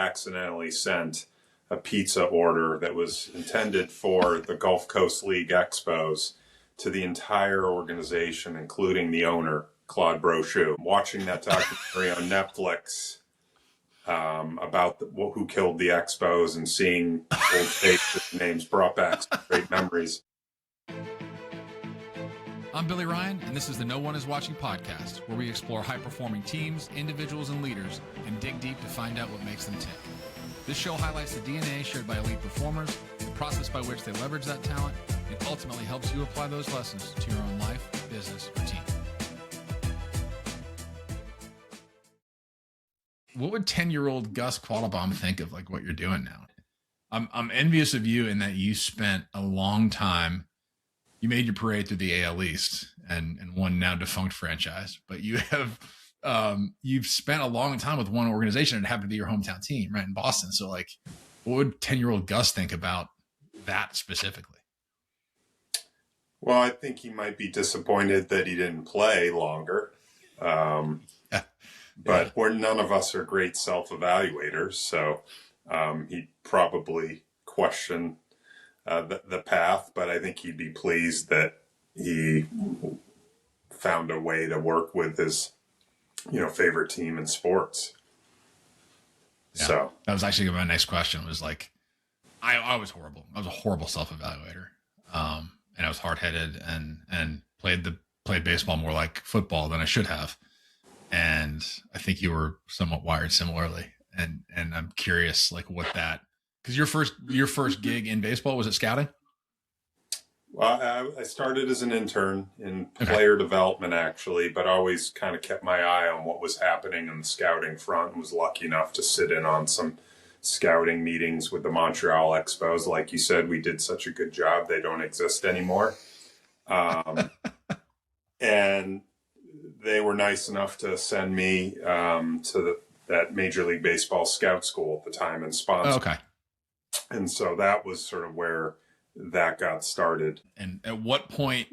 accidentally sent a pizza order that was intended for the Gulf Coast League Expos to the entire organization, including the owner, Claude Brochu. Watching that documentary on Netflix about who killed the Expos and seeing old faces names brought back some great memories. I'm Billy Ryan, and this is the No One Is Watching podcast, where we explore high-performing teams, individuals, and leaders, and dig deep to find out what makes them tick. This show highlights the DNA shared by elite performers, the process by which they leverage that talent, and ultimately helps you apply those lessons to your own life, business, or team. What would 10-year-old Gus Quattlebaum think of like what you're doing now? I'm envious of you in that you spent a long time. You made your parade through the AL East and one now defunct franchise, but you have you've spent a long time with one organization and it happened to be your hometown team, right, in Boston. So like, what would 10-year-old Gus think about that specifically? Well, I think he might be disappointed that he didn't play longer. But none of us are great self-evaluators, so he'd probably question the path, but I think he'd be pleased that he found a way to work with his, favorite team in sports. Yeah, so that was actually my next question. Was like, I was horrible. I was a horrible self-evaluator, and I was hard-headed and played baseball more like football than I should have. And I think you were somewhat wired similarly. And I'm curious, like, what that, because your first gig in baseball was at scouting. Well, I started as an intern in player development, actually, but always kind of kept my eye on what was happening in the scouting front and was lucky enough to sit in on some scouting meetings with the Montreal Expos. Like you said, we did such a good job. They don't exist anymore. And they were nice enough to send me to that Major League Baseball scout school at the time and sponsor. Oh, okay. And so that was sort of where that got started. And at what point,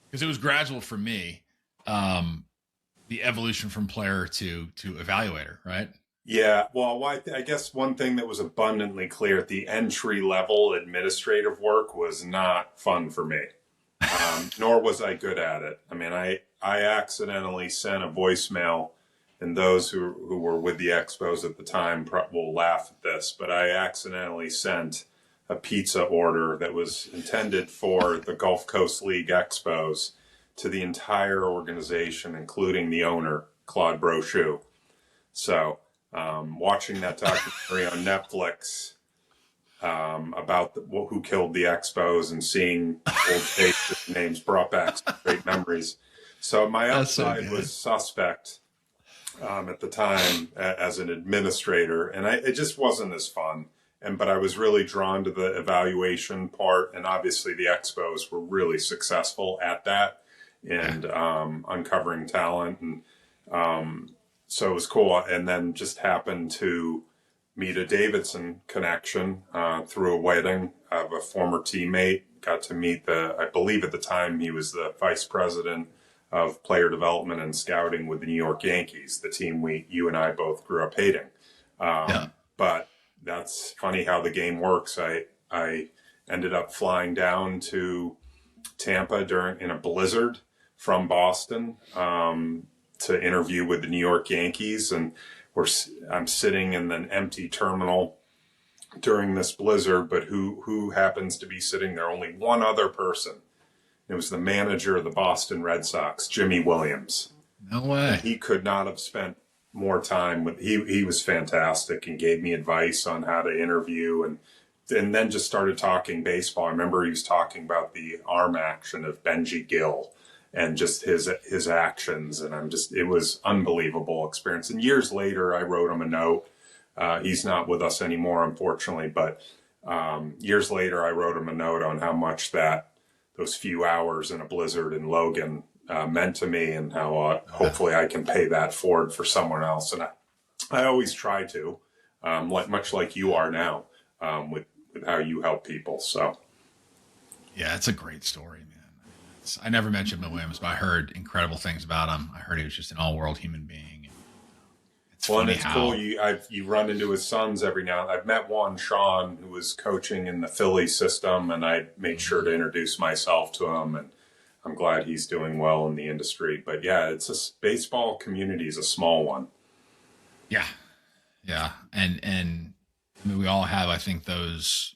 because it was gradual for me, the evolution from player to evaluator, right? Yeah. Well, I guess one thing that was abundantly clear at the entry level administrative work was not fun for me. Nor was I good at it. I mean, I accidentally sent a voicemail, and those who were with the Expos at the time will laugh at this, but I accidentally sent a pizza order that was intended for the Gulf Coast League Expos to the entire organization, including the owner, Claude Brochu. So watching that documentary on Netflix about who killed the Expos and seeing old faces names brought back some great memories. So my upside was suspect at the time as an administrator, and it just wasn't as fun. But I was really drawn to the evaluation part, and obviously the Expos were really successful at that and uncovering talent, and so it was cool. And then just happened to meet a Davidson connection through a wedding of a former teammate. Got to meet I believe at the time he was the vice president of player development and scouting with the New York Yankees, the team you and I both grew up hating. But that's funny how the game works. I ended up flying down to Tampa in a blizzard from Boston to interview with the New York Yankees, and I'm sitting in an empty terminal during this blizzard, but who happens to be sitting there? Only one other person. It was the manager of the Boston Red Sox, Jimmy Williams. No way. And he could not have spent more time with. He was fantastic and gave me advice on how to interview, and then just started talking baseball. I remember he was talking about the arm action of Benji Gill and just his actions, and it was unbelievable experience. And years later, I wrote him a note. He's not with us anymore, unfortunately, but years later, I wrote him a note on how much those few hours in a blizzard in Logan meant to me, and how hopefully I can pay that forward for someone else. And I always try to, much like you are now, with how you help people. So, yeah, it's a great story, man. I never mentioned Bill Williams, but I heard incredible things about him. I heard he was just an all-world human being. It's Well, and funny it's how cool. You run into his sons every now. I've met one, Sean, who was coaching in the Philly system, and I made sure to introduce myself to him. And I'm glad he's doing well in the industry. But yeah, baseball community is a small one. yeah, yeah, and I mean, we all have, I think, those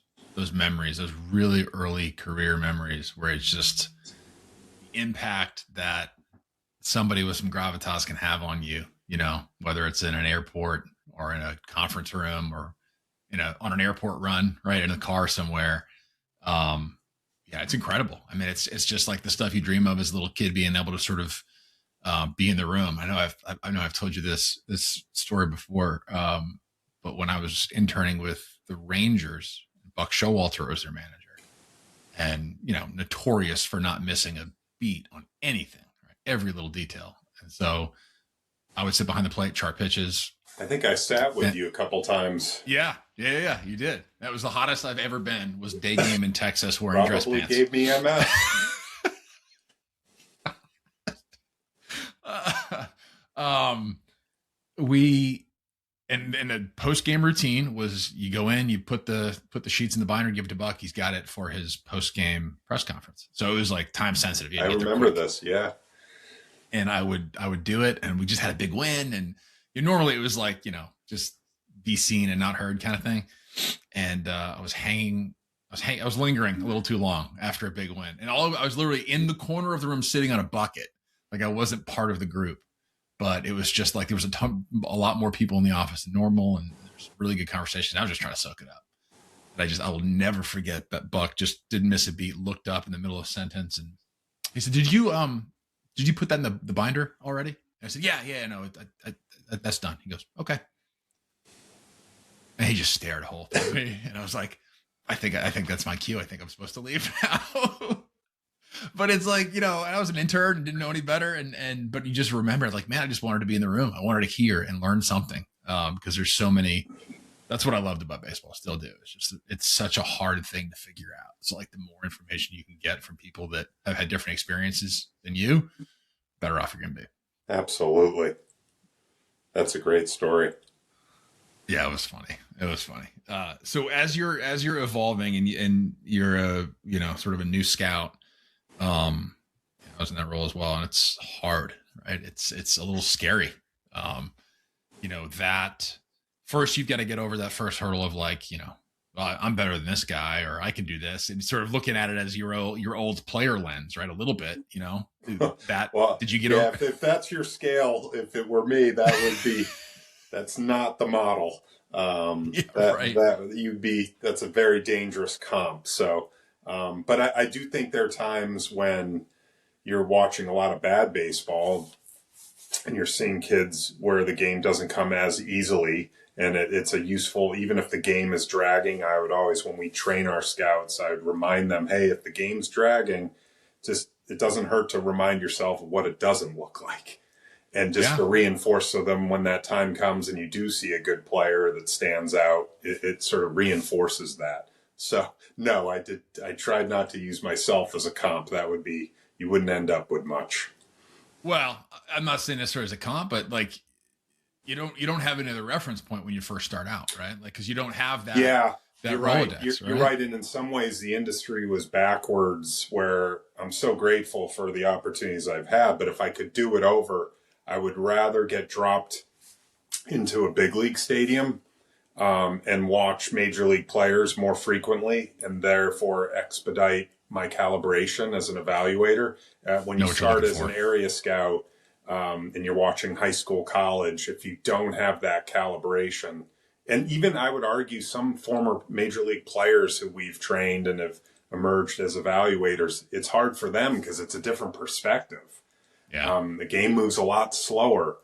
memories, those really early career memories, where it's just the impact that somebody with some gravitas can have on you. You know, whether it's in an airport or in a conference room or on an airport run, right, in a car somewhere. Yeah, it's incredible. I mean, it's just like the stuff you dream of as a little kid, being able to sort of be in the room. I know I've told you this story before, but when I was interning with the Rangers, Buck Showalter was their manager, and notorious for not missing a beat on anything, right? Every little detail. And so I would sit behind the plate, chart pitches. I think I sat with you a couple times. Yeah, you did. That was the hottest I've ever been. Was day game in Texas wearing dress pants. Probably gave me MS. We and the post game routine was you go in, you put the sheets in the binder, give it to Buck. He's got it for his post game press conference. So it was like time sensitive. I remember this, yeah. And I would do it, and we just had a big win. And normally it was like just be seen and not heard kind of thing. And I was lingering a little too long after a big win, and I was literally in the corner of the room sitting on a bucket, like I wasn't part of the group. But it was just like there was a lot more people in the office than normal, and there's really good conversation. I was just trying to soak it up. And I will never forget that Buck just didn't miss a beat, looked up in the middle of a sentence, and he said, "Did you put that in the binder already?" And I said, "Yeah, no, that's done." He goes, "Okay." And he just stared a whole time at me, and I was like, I think that's my cue. I think I'm supposed to leave now." But it's like, I was an intern and didn't know any better. But you just remember, like, man, I just wanted to be in the room. I wanted to hear and learn something, because there's so many. That's what I loved about baseball. Still do. It's such a hard thing to figure out. It's like the more information you can get from people that have had different experiences than you, better off you're going to be. Absolutely. That's a great story. Yeah, it was funny. So as you're evolving and you're sort of a new scout, I was in that role as well, and it's hard, right? It's a little scary. That first you've got to get over that first hurdle of like, I'm better than this guy, or I can do this, and sort of looking at it as your old player lens, right? A little bit, that. Well, did you get over? If that's your scale, if it were me, that would be. That's not the model. That's a very dangerous comp. So. But I do think there are times when you're watching a lot of bad baseball and you're seeing kids where the game doesn't come as easily, and it's a useful, even if the game is dragging, I would always, when we train our scouts, I would remind them, hey, if the game's dragging, it doesn't hurt to remind yourself of what it doesn't look like. And just to reinforce to them when that time comes and you do see a good player that stands out, it sort of reinforces that. So no, I tried not to use myself as a comp. That would be, you wouldn't end up with much. Well, I'm not saying this as a comp, but like you don't have any other reference point when you first start out, right? Like, cause you don't have that. Yeah, you're right. You're right. And in some ways the industry was backwards, where I'm so grateful for the opportunities I've had, but if I could do it over, I would rather get dropped into a big league stadium and watch major league players more frequently, and therefore expedite my calibration as an evaluator. When you start as an area scout and you're watching high school, college, if you don't have that calibration, and even I would argue some former major league players who we've trained and have emerged as evaluators, it's hard for them because it's a different perspective. Yeah. The game moves a lot slower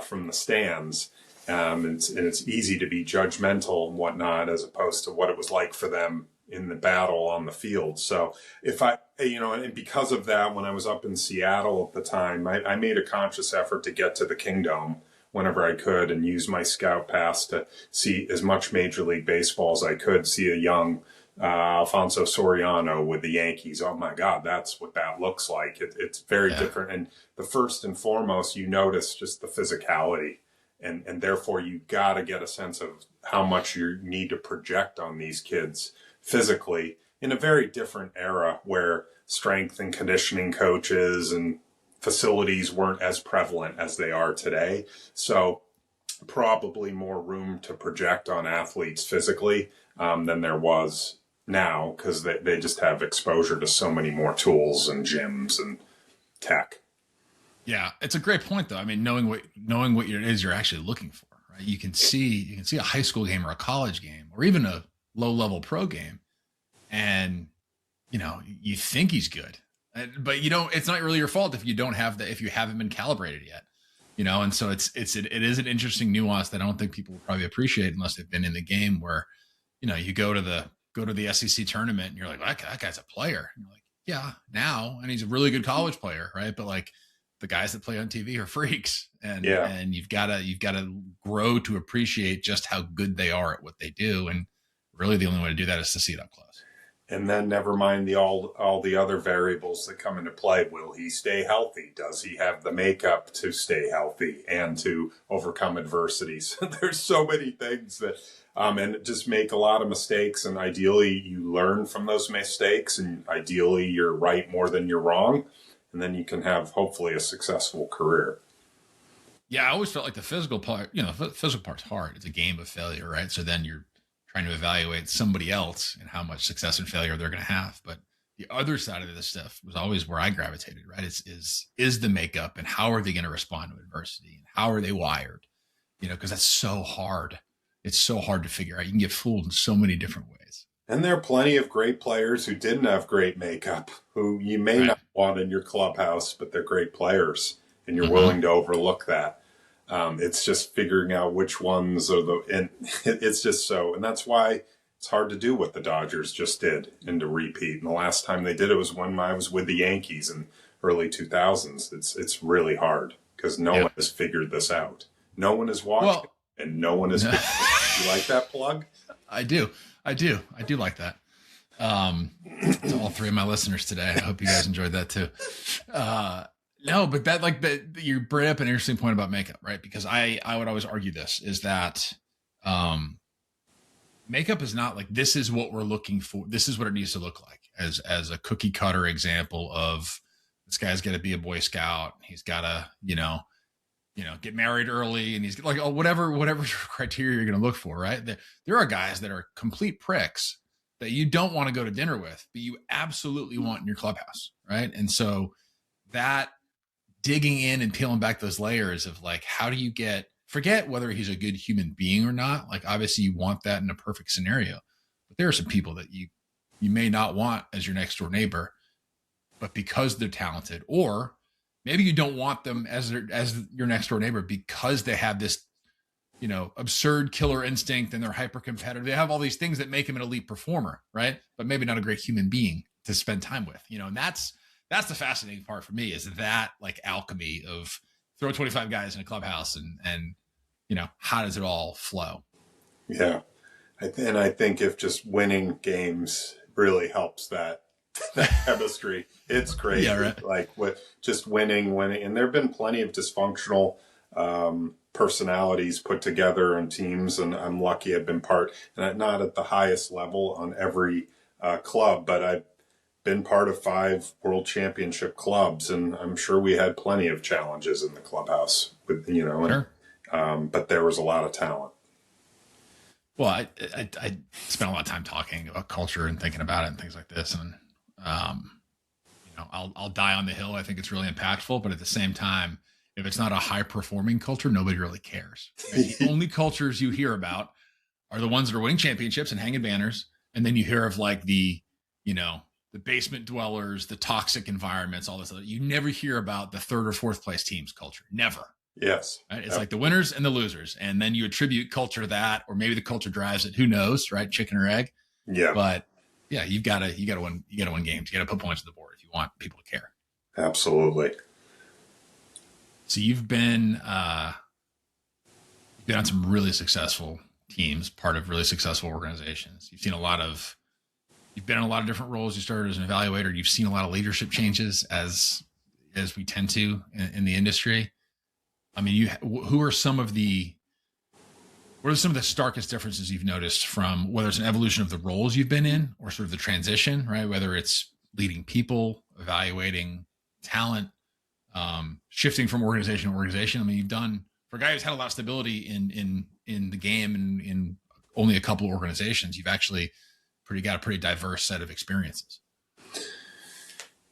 from the stands. And it's easy to be judgmental and whatnot, as opposed to what it was like for them in the battle on the field. So and because of that, when I was up in Seattle at the time, I made a conscious effort to get to the Kingdom whenever I could and use my scout pass to see as much Major League Baseball as I could, see a young Alfonso Soriano with the Yankees. Oh my God, that's what that looks like. It's very different. And the first and foremost, you notice just the physicality. And therefore you got to get a sense of how much you need to project on these kids physically in a very different era where strength and conditioning coaches and facilities weren't as prevalent as they are today. So probably more room to project on athletes physically than there was now, because they just have exposure to so many more tools and gyms and tech. Yeah, it's a great point though. I mean, knowing what it is you're actually looking for, right? You can see a high school game or a college game or even a low level pro game, and you think he's good, but you don't. It's not really your fault if you haven't been calibrated yet. And so it is an interesting nuance that I don't think people will probably appreciate unless they've been in the game where, you go to the SEC tournament and you're like, that guy's a player. And you're like, yeah, now, and he's a really good college player, right? But like the guys that play on TV are freaks, and you've got to grow to appreciate just how good they are at what they do, and really the only way to do that is to see it up close. And then never mind all the other variables that come into play. Will he stay healthy? Does he have the makeup to stay healthy and to overcome adversities? There's so many things that, and just make a lot of mistakes. And ideally you learn from those mistakes, and ideally you're right more than you're wrong. And then you can have hopefully a successful career. Yeah. I always felt like the physical part, the physical part's hard. It's a game of failure, right? So then you're trying to evaluate somebody else and how much success and failure they're going to have. But the other side of this stuff was always where I gravitated, right? Is the makeup, and how are they going to respond to adversity, and how are they wired? Because that's so hard. It's so hard to figure out. You can get fooled in so many different ways. And there are plenty of great players who didn't have great makeup, who you may not want in your clubhouse, but they're great players, and you're willing to overlook that. It's just figuring out which ones are and it's just so, and that's why it's hard to do what the Dodgers just did and to repeat. And the last time they did it was when I was with the Yankees in early 2000s. It's really hard because no one has figured this out. No one is watching, and no one is. You like that plug? I do like that. To all three of my listeners today, I hope you guys enjoyed that too. No, but you bring up an interesting point about makeup, right? Because I would always argue this is that makeup is not like, this is what we're looking for. This is what it needs to look like as a cookie cutter example of this guy's got to be a Boy Scout. He's got to, get married early, and he's like, whatever criteria you're going to look for, right? There are guys that are complete pricks that you don't want to go to dinner with, but you absolutely want in your clubhouse, right? And so that digging in and peeling back those layers of like, how do you forget whether he's a good human being or not. Like, obviously you want that in a perfect scenario, but there are some people that you may not want as your next door neighbor, but because they're talented, or maybe you don't want them as your next door neighbor because they have this, absurd killer instinct and they're hyper competitive. They have all these things that make them an elite performer, right? But maybe not a great human being to spend time with, and that's the fascinating part for me, is that like alchemy of throw 25 guys in a clubhouse and how does it all flow? Yeah. And I think if just winning games really helps that chemistry, it's crazy. Yeah, right. Like just winning. And there have been plenty of dysfunctional personalities put together on teams. And I'm lucky I've been part, and not at the highest level on every club, but I've been part of 5 world championship clubs, and I'm sure we had plenty of challenges in the clubhouse with, Sure. But there was a lot of talent. Well, I spent a lot of time talking about culture and thinking about it and things like this. And, I'll die on the hill. I think it's really impactful, but at the same time, if it's not a high performing culture, nobody really cares. The only cultures you hear about are the ones that are winning championships and hanging banners. And then you hear of like the basement dwellers, the toxic environments, all this other. You never hear about the 3rd or 4th place team's culture. Never. Yes. Right? It's like the winners and the losers. And then you attribute culture to that, or maybe the culture drives it. Who knows, right? Chicken or egg. Yeah. But yeah, you gotta win games. You gotta put points on the board if you want people to care. Absolutely. So you've been on some really successful teams, part of really successful organizations. You've been in a lot of different roles. You started as an evaluator. You've seen a lot of leadership changes as we tend to in the industry. I mean, who are some of the, what are some of the starkest differences you've noticed from whether it's an evolution of the roles you've been in or sort of the transition, right? Whether it's leading people, evaluating talent, shifting from organization to organization. I mean, you've done, for a guy who's had a lot of stability in the game and in only a couple of organizations, you've actually got a pretty diverse set of experiences.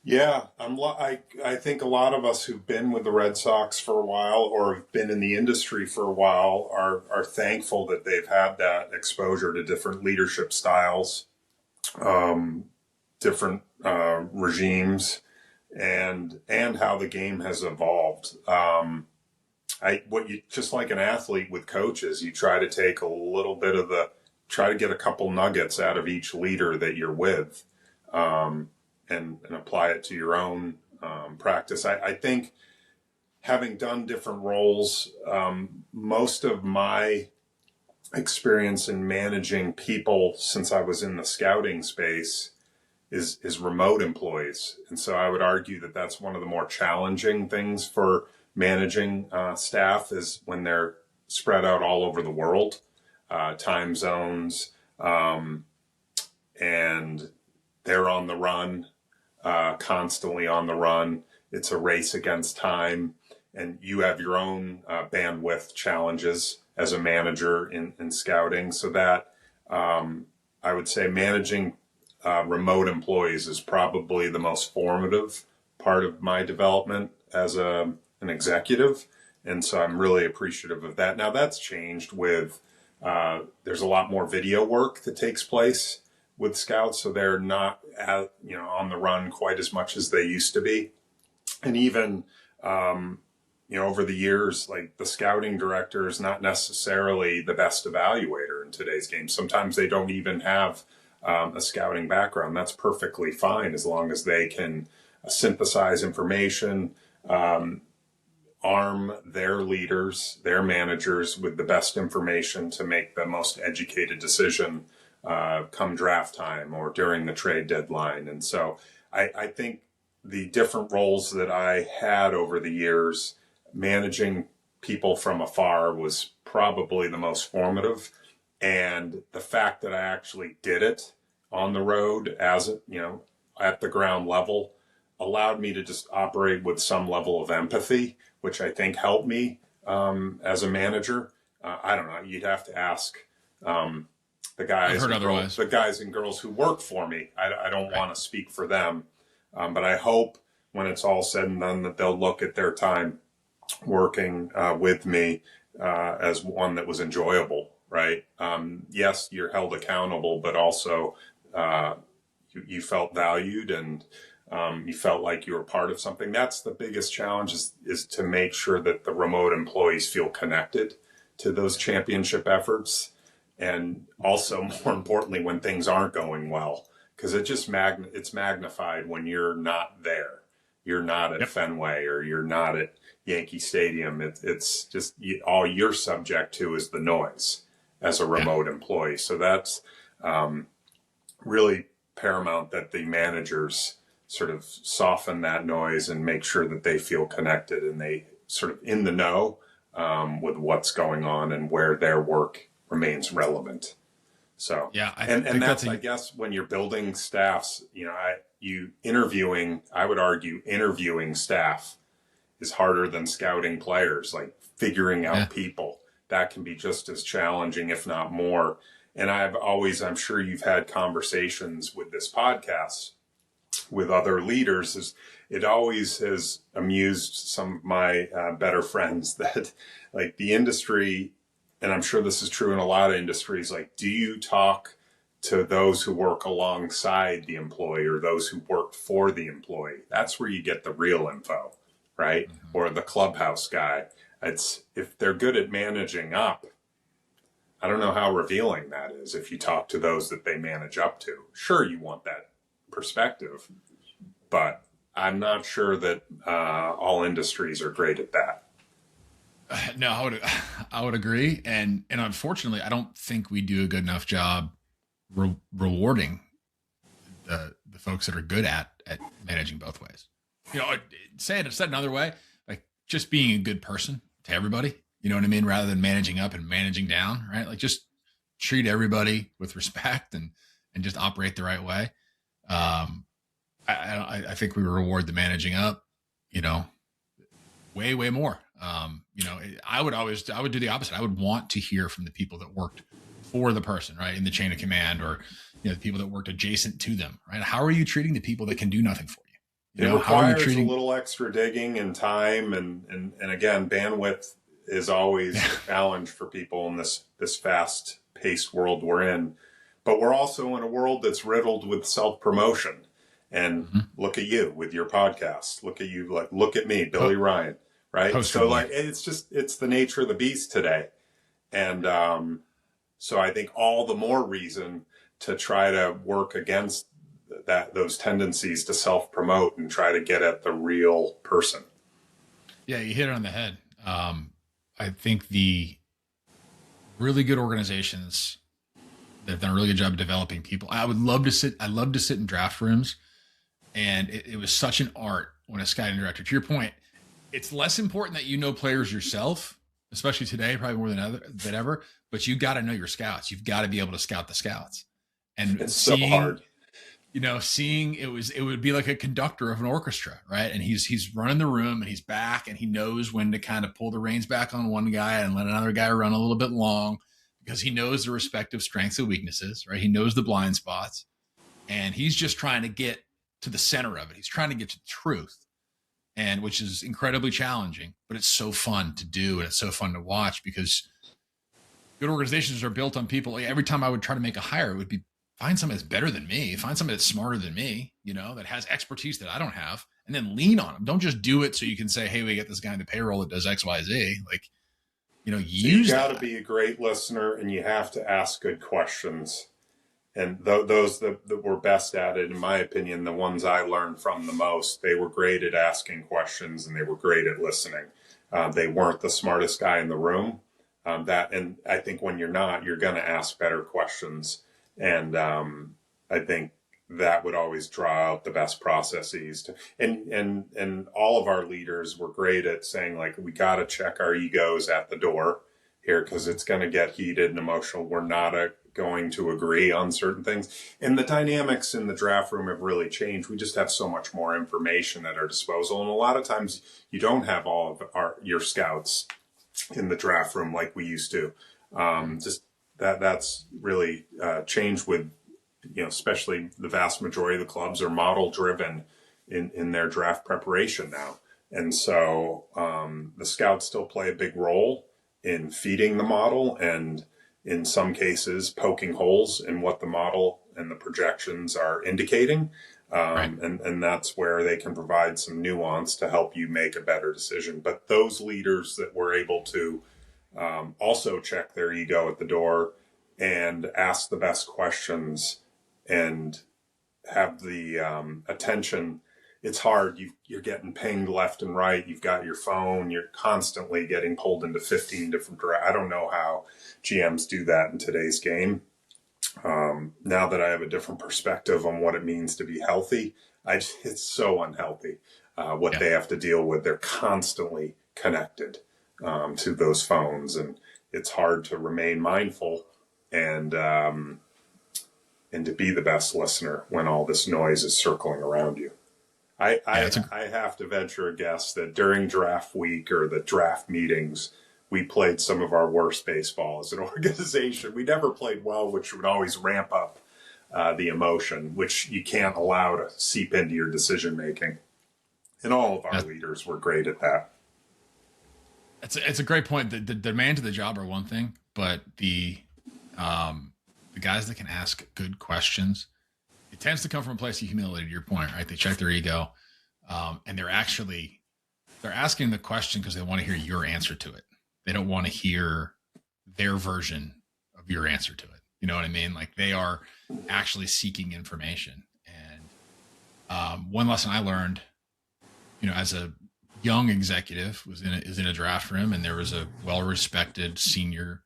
Yeah, I think a lot of us who've been with the Red Sox for a while or have been in the industry for a while are thankful that they've had that exposure to different leadership styles, different regimes, and how the game has evolved. Just like an athlete with coaches, you try to take a little bit of try to get a couple nuggets out of each leader that you're with. And apply it to your own practice. I think having done different roles, most of my experience in managing people since I was in the scouting space is remote employees. And so I would argue that that's one of the more challenging things for managing staff is when they're spread out all over the world, time zones, and they're on the run. Constantly on the run. It's a race against time, and you have your own bandwidth challenges as a manager in scouting. So that I would say managing remote employees is probably the most formative part of my development as an executive, and so I'm really appreciative of that. Now that's changed with there's a lot more video work that takes place with scouts, so they're not on the run quite as much as they used to be. And even over the years, like the scouting director is not necessarily the best evaluator in today's game. Sometimes they don't even have a scouting background. That's perfectly fine as long as they can synthesize information, arm their leaders, their managers with the best information to make the most educated decision come draft time or during the trade deadline. And so I think the different roles that I had over the years, managing people from afar was probably the most formative. And the fact that I actually did it on the road as, at the ground level allowed me to just operate with some level of empathy, which I think helped me as a manager. I don't know. You'd have to ask the guys and girls who work for me. I don't want to speak for them, but I hope when it's all said and done that they'll look at their time working with me as one that was enjoyable, right? Yes, you're held accountable, but also you felt valued and you felt like you were part of something. That's the biggest challenge is to make sure that the remote employees feel connected to those championship efforts. And also, more importantly, when things aren't going well, because it's magnified when you're not there. You're not at Fenway or you're not at Yankee Stadium. It's just all you're subject to is the noise as a remote employee. So that's really paramount that the managers sort of soften that noise and make sure that they feel connected and they sort of in the know with what's going on and where their work remains relevant. So I guess when you're building staffs, I would argue interviewing staff is harder than scouting players, like figuring out people. That can be just as challenging, if not more. And I'm sure you've had conversations with this podcast with other leaders. It always has amused some of my better friends that like the industry, and I'm sure this is true in a lot of industries, like, do you talk to those who work alongside the employee or those who work for the employee? That's where you get the real info, right? Mm-hmm. Or the clubhouse guy. If they're good at managing up, I don't know how revealing that is if you talk to those that they manage up to. Sure, you want that perspective, but I'm not sure that all industries are great at that. No, I would agree, and unfortunately, I don't think we do a good enough job rewarding the folks that are good at managing both ways. Said another way, like just being a good person to everybody. You know what I mean? Rather than managing up and managing down, right? Like just treat everybody with respect and just operate the right way. I think we reward the managing up, way more. I would do the opposite. I would want to hear from the people that worked for the person, right, in the chain of command, or the people that worked adjacent to them, right? How are you treating the people that can do nothing for you? It How are you requires treating a little extra digging and time, and again, bandwidth is always a challenge for people in this fast-paced world we're in. But we're also in a world that's riddled with self-promotion. And look at you with your podcast. Look at you, look at me, Billy Ryan, right? So it's the nature of the beast today. And so I think all the more reason to try to work against those tendencies to self-promote and try to get at the real person. Yeah, you hit it on the head. I think the really good organizations that have done a really good job of developing people. I love to sit in draft rooms, and it was such an art when a scouting director, to your point, it's less important that you know players yourself, especially today, probably more than ever, but you got to know your scouts. You've got to be able to scout the scouts. And it's so hard. Seeing it would be like a conductor of an orchestra, right? And he's running the room, and he's back, and he knows when to kind of pull the reins back on one guy and let another guy run a little bit long, because he knows the respective strengths and weaknesses, right? He knows the blind spots, and he's just trying to get to the center of it. He's trying to get to the truth, and which is incredibly challenging, but it's so fun to do, and it's so fun to watch, because good organizations are built on people. Like, every time I would try to make a hire, it would be find somebody that's better than me, find somebody that's smarter than me, that has expertise that I don't have, and then lean on them. Don't just do it so you can say, hey, we get this guy in the payroll that does X, Y, Z. Like, you got to be a great listener, and you have to ask good questions. And those that were best at it, in my opinion, the ones I learned from the most, they were great at asking questions, and they were great at listening. They weren't the smartest guy in the room. And I think when you're not, you're going to ask better questions. And I think that would always draw out the best processes. And all of our leaders were great at saying, like, we got to check our egos at the door here, because it's going to get heated and emotional. We're not going to agree on certain things. And the dynamics in the draft room have really changed. We just have so much more information at our disposal. And a lot of times you don't have all of your scouts in the draft room like we used to. That's really changed with, especially the vast majority of the clubs are model driven in their draft preparation now. And so the scouts still play a big role in feeding the model, and in some cases poking holes in what the model and the projections are indicating. Right. And that's where they can provide some nuance to help you make a better decision. But those leaders that were able to also check their ego at the door and ask the best questions and have the attention. It's hard. You're getting pinged left and right. You've got your phone. You're constantly getting pulled into 15 different directions. I don't know how GMs do that in today's game. Now that I have a different perspective on what it means to be healthy, it's so unhealthy what they have to deal with. They're constantly connected to those phones, and it's hard to remain mindful and to be the best listener when all this noise is circling around you. I have to venture a guess that during draft week or the draft meetings, we played some of our worst baseball as an organization. We never played well, which would always ramp up the emotion, which you can't allow to seep into your decision making. And all of our leaders were great at that. It's a great point. The demand to the job are one thing, but the guys that can ask good questions, it tends to come from a place of humility, to your point, right? They check their ego, and they're asking the question because they want to hear your answer to it. They don't want to hear their version of your answer to it. You know what I mean? Like, they are actually seeking information. And one lesson I learned, as a young executive, is in a draft room, and there was a well-respected senior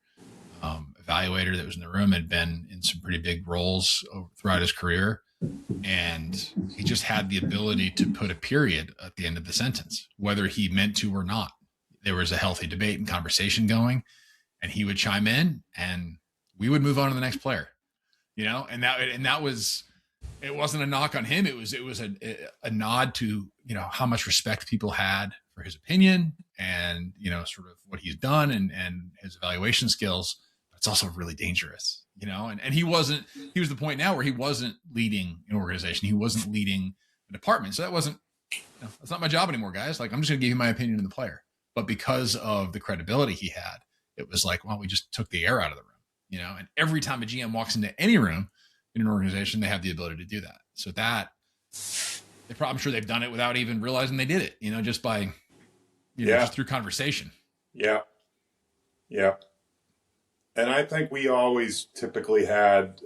evaluator that was in the room, had been in some pretty big roles throughout his career. And he just had the ability to put a period at the end of the sentence, whether he meant to or not. there was a healthy debate and conversation going, and he would chime in and we would move on to the next player, and that was, it wasn't a knock on him. It was a nod to, how much respect people had for his opinion and, sort of what he's done and his evaluation skills. But it's also really dangerous, and he was the point now where he wasn't leading an organization. He wasn't leading a department. So that wasn't, that's not my job anymore, guys. Like, I'm just going to give you my opinion on the player. But because of the credibility he had, it was like, well, we just took the air out of the room, and every time a GM walks into any room in an organization, they have the ability to do that. So that I'm sure they've done it without even realizing they did it, just by, just through conversation. Yeah. Yeah. And I think we always typically had,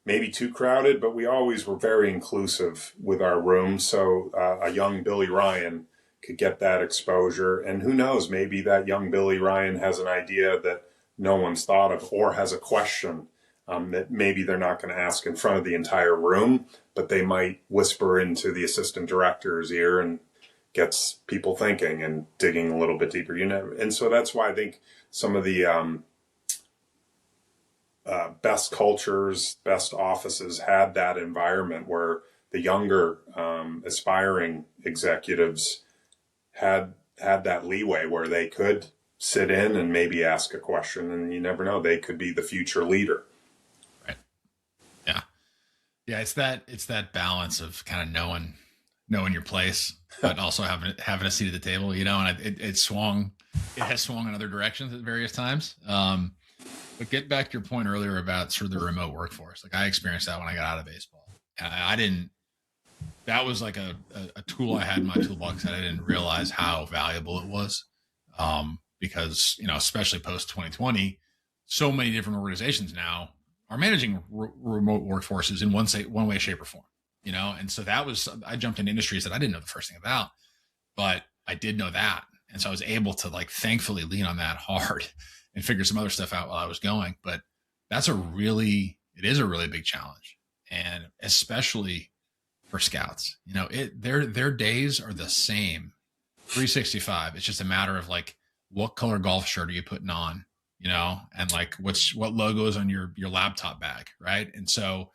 maybe too crowded, but we always were very inclusive with our room. So a young Billy Ryan could get that exposure. And who knows, maybe that young Billy Ryan has an idea that no one's thought of, or has a question that maybe they're not going to ask in front of the entire room, but they might whisper into the assistant director's ear and gets people thinking and digging a little bit deeper. And so that's why I think some of the best cultures, best offices had that environment where the younger aspiring executives had that leeway where they could sit in and maybe ask a question, and you never know, they could be the future leader. Right. Yeah. Yeah. It's that balance of kind of knowing your place, but also having a seat at the table, and it has swung in other directions at various times. But get back to your point earlier about sort of the remote workforce. Like, I experienced that when I got out of baseball. That was like a tool I had in my toolbox that I didn't realize how valuable it was. Because, especially post 2020, so many different organizations now are managing remote workforces in one way, shape, or form, and so I jumped into industries that I didn't know the first thing about, but I did know that. And so I was able to, like, thankfully lean on that hard and figure some other stuff out while I was going. But it is a really big challenge. And especially for scouts, their days are the same 365. It's just a matter of, like, what color golf shirt are you putting on, and like what logo is on your laptop bag. Right. And so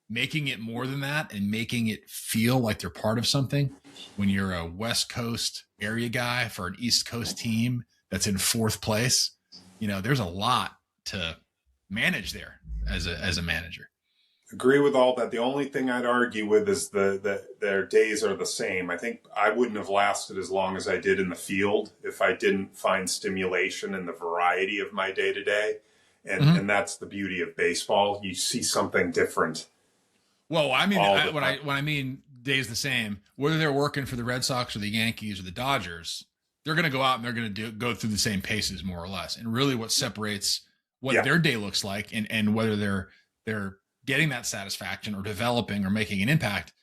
making it more than that and making it feel like they're part of something when you're a West Coast area guy for an East Coast team that's in fourth place, there's a lot to manage there as a manager. Agree with all that. The only thing I'd argue with is their days are the same. I think I wouldn't have lasted as long as I did in the field if I didn't find stimulation in the variety of my day to day. And that's the beauty of baseball. You see something different. Well, I mean, when I mean days the same, whether they're working for the Red Sox or the Yankees or the Dodgers, they're going to go out and they're going to go through the same paces, more or less. And really what separates what their day looks like and whether they're getting that satisfaction or developing or making an impact,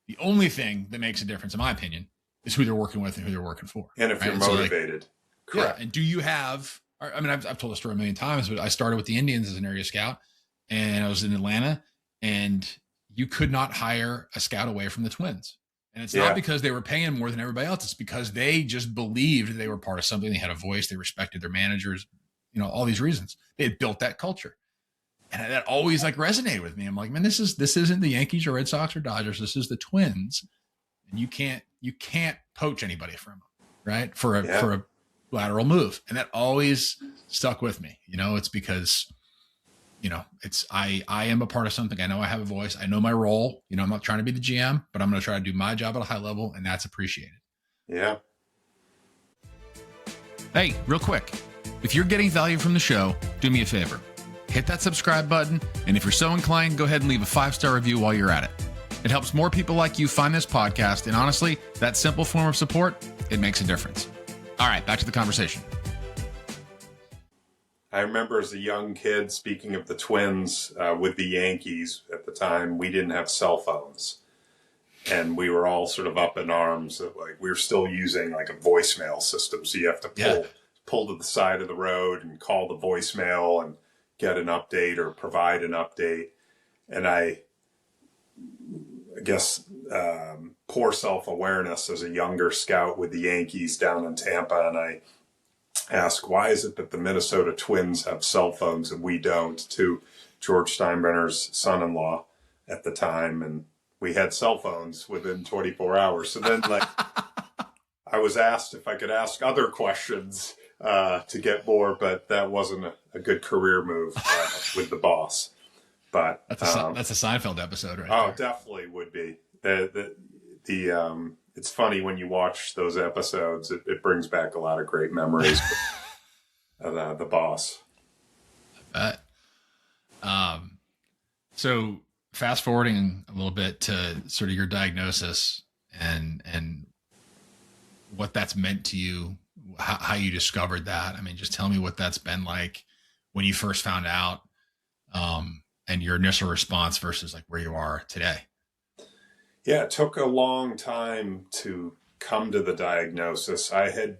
the only thing that makes a difference, in my opinion, is who they're working with and who they're working for. And if you're motivated. Correct. Yeah. And do you have, I mean, I've told the story a million times, but I started with the Indians as an area scout, and I was in Atlanta, and you could not hire a scout away from the Twins. And it's not because they were paying more than everybody else. It's because they just believed they were part of something. They had a voice. They respected their managers, all these reasons. They had built that culture. And that always, like, resonated with me. I'm like, man, this isn't the Yankees or Red Sox or Dodgers. This is the Twins. And you can't poach anybody from them, right? For a lateral move. And that always stuck with me. It's because, I am a part of something. I know I have a voice. I know my role. I'm not trying to be the GM, but I'm going to try to do my job at a high level, and that's appreciated. Yeah. Hey, real quick. If you're getting value from the show, do me a favor. Hit that subscribe button, and if you're so inclined, go ahead and leave a 5-star review while you're at it. It helps more people like you find this podcast, and honestly, that simple form of support, it makes a difference. All right, back to the conversation. I remember as a young kid, speaking of the Twins with the Yankees at the time, we didn't have cell phones. And we were all sort of up in arms that, like, we were still using, like, a voicemail system. So you have to pull to the side of the road and call the voicemail and get an update or provide an update. And I I guess, poor self-awareness as a younger scout with the Yankees down in Tampa. And I asked, why is it that the Minnesota Twins have cell phones and we don't, to George Steinbrenner's son-in-law at the time. And we had cell phones within 24 hours. So then, like, I was asked if I could ask other questions to get more, but that wasn't a good career move with the boss. But that's a Seinfeld episode, right? Oh, there. Definitely would be. It's funny when you watch those episodes, it brings back a lot of great memories of the boss. I bet. So fast forwarding a little bit to sort of your diagnosis and what that's meant to you, how you discovered that. I mean, just tell me what that's been like when you first found out, and your initial response versus like where you are today. Yeah, it took a long time to come to the diagnosis. I had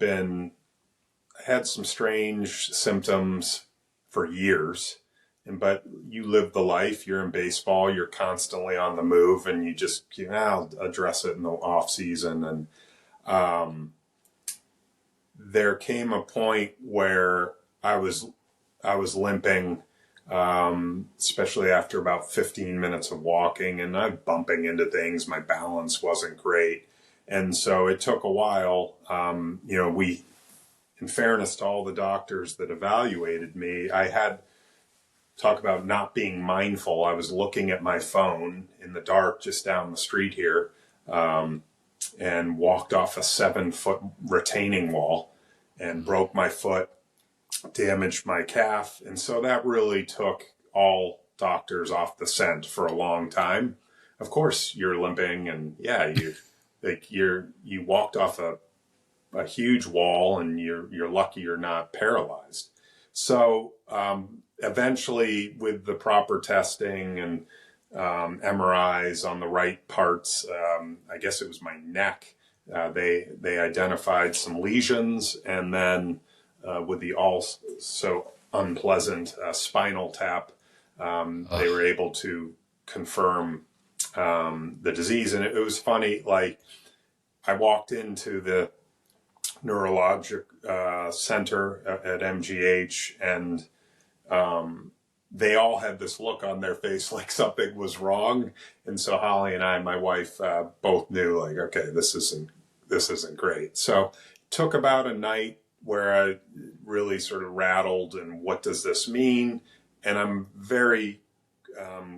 some strange symptoms for years, but you live the life. You're in baseball. You're constantly on the move, and you just, I'll address it in the off season. And there came a point where I was limping, especially after about 15 minutes of walking, and I'm bumping into things. My balance wasn't great. And so it took a while. In fairness to all the doctors that evaluated me, I had talk about not being mindful. I was looking at my phone in the dark just down the street here, and walked off a 7-foot retaining wall and broke my foot, damaged my calf. And so that really took all doctors off the scent for a long time. Of course, you're limping, and you walked off a huge wall, and you're lucky you're not paralyzed. So eventually, with the proper testing and MRIs on the right parts, I guess it was my neck, they identified some lesions, and then with the also unpleasant spinal tap, they were able to confirm the disease. And it was funny, like, I walked into the neurologic center at MGH, and they all had this look on their face like something was wrong. And so Holly and I, my wife, both knew, like, okay, this isn't great. So it took about a night where I really sort of rattled, and what does this mean? And I'm very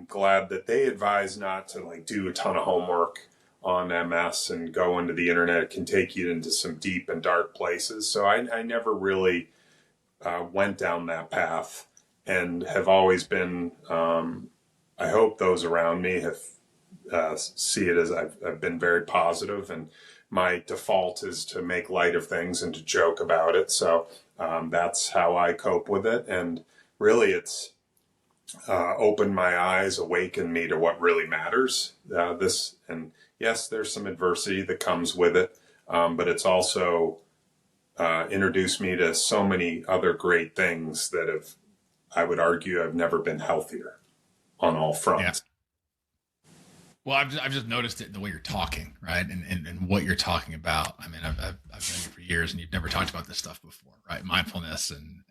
glad that they advised not to, like, do a ton of homework on MS and go into the internet. It can take you into some deep and dark places. So I never really went down that path, and have always been, I hope those around me have see it as I've been very positive, and my default is to make light of things and to joke about it. So that's how I cope with it. And really, it's opened my eyes, awakened me to what really matters. And yes, there's some adversity that comes with it, but it's also introduced me to so many other great things that I would argue, I've never been healthier on all fronts. Yeah. Well, I've just noticed it in the way you're talking, right? And what you're talking about. I mean, I've known you for years, and you've never talked about this stuff before, right? Mindfulness and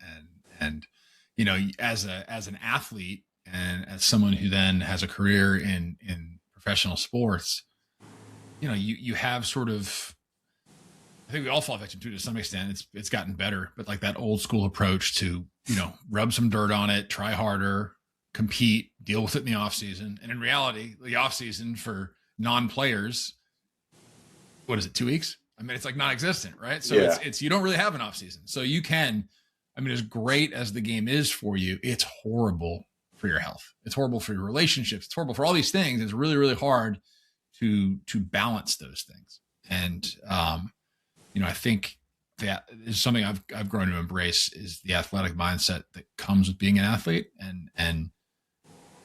as an athlete, and as someone who then has a career in professional sports, you have sort of, I think we all fall victim to some extent. It's gotten better, but like that old school approach to, rub some dirt on it, try harder, compete, deal with it in the off season. And in reality, the off season for non-players, what is it, 2 weeks? I mean, it's like non-existent, right? So yeah. it's you don't really have an off season. So you can, I mean, as great as the game is for you, it's horrible for your health. It's horrible for your relationships. It's horrible for all these things. It's really, really hard to balance those things. And, I think that is something I've grown to embrace, is the athletic mindset that comes with being an athlete, and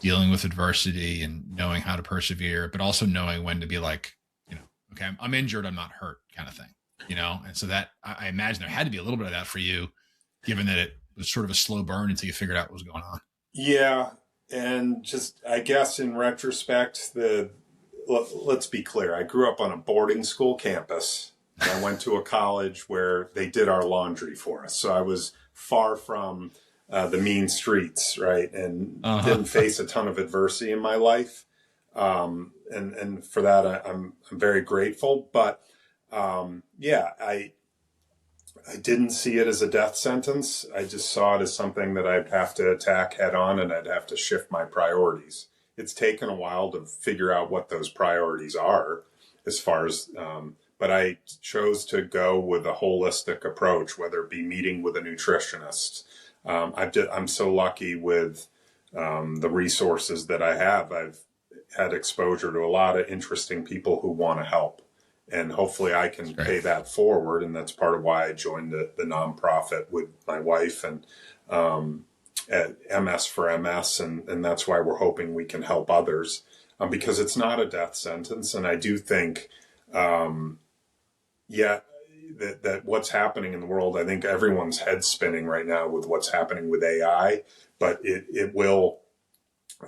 dealing with adversity and knowing how to persevere, but also knowing when to be like, okay, I'm injured, I'm not hurt, kind of thing, And so that, I imagine there had to be a little bit of that for you, given that it was sort of a slow burn until you figured out what was going on. Yeah. And just, I guess in retrospect, let's be clear. I grew up on a boarding school campus. And I went to a college where they did our laundry for us. So I was far from the mean streets, right? And didn't face a ton of adversity in my life. And for that, I'm very grateful. But yeah, I didn't see it as a death sentence. I just saw it as something that I'd have to attack head on, and I'd have to shift my priorities. It's taken a while to figure out what those priorities are as far as, but I chose to go with a holistic approach, whether it be meeting with a nutritionist. I'm so lucky with the resources that I have. I've had exposure to a lot of interesting people who want to help. And hopefully I can pay that forward. And that's part of why I joined the nonprofit with my wife and at MS for MS. And that's why we're hoping we can help others because it's not a death sentence. And I do think, that what's happening in the world, I think everyone's head spinning right now with what's happening with AI, but it will,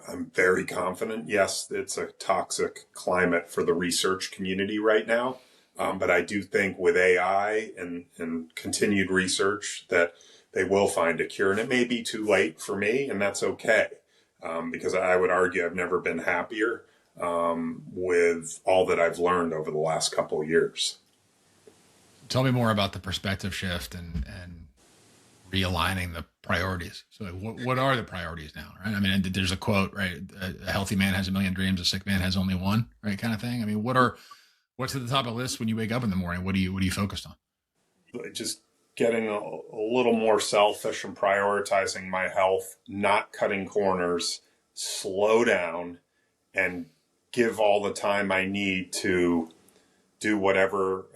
I'm very confident. Yes, it's a toxic climate for the research community right now. But I do think with AI and continued research that they will find a cure. And it may be too late for me, and that's okay. Because I would argue I've never been happier with all that I've learned over the last couple of years. Tell me more about the perspective shift and realigning the priorities. So what are the priorities now, right? I mean, there's a quote, right? A healthy man has a million dreams, a sick man has only one, right? Kind of thing. I mean, what's at the top of the list when you wake up in the morning? What are you focused on? Just getting a little more selfish and prioritizing my health, not cutting corners, slow down, and give all the time I need to do whatever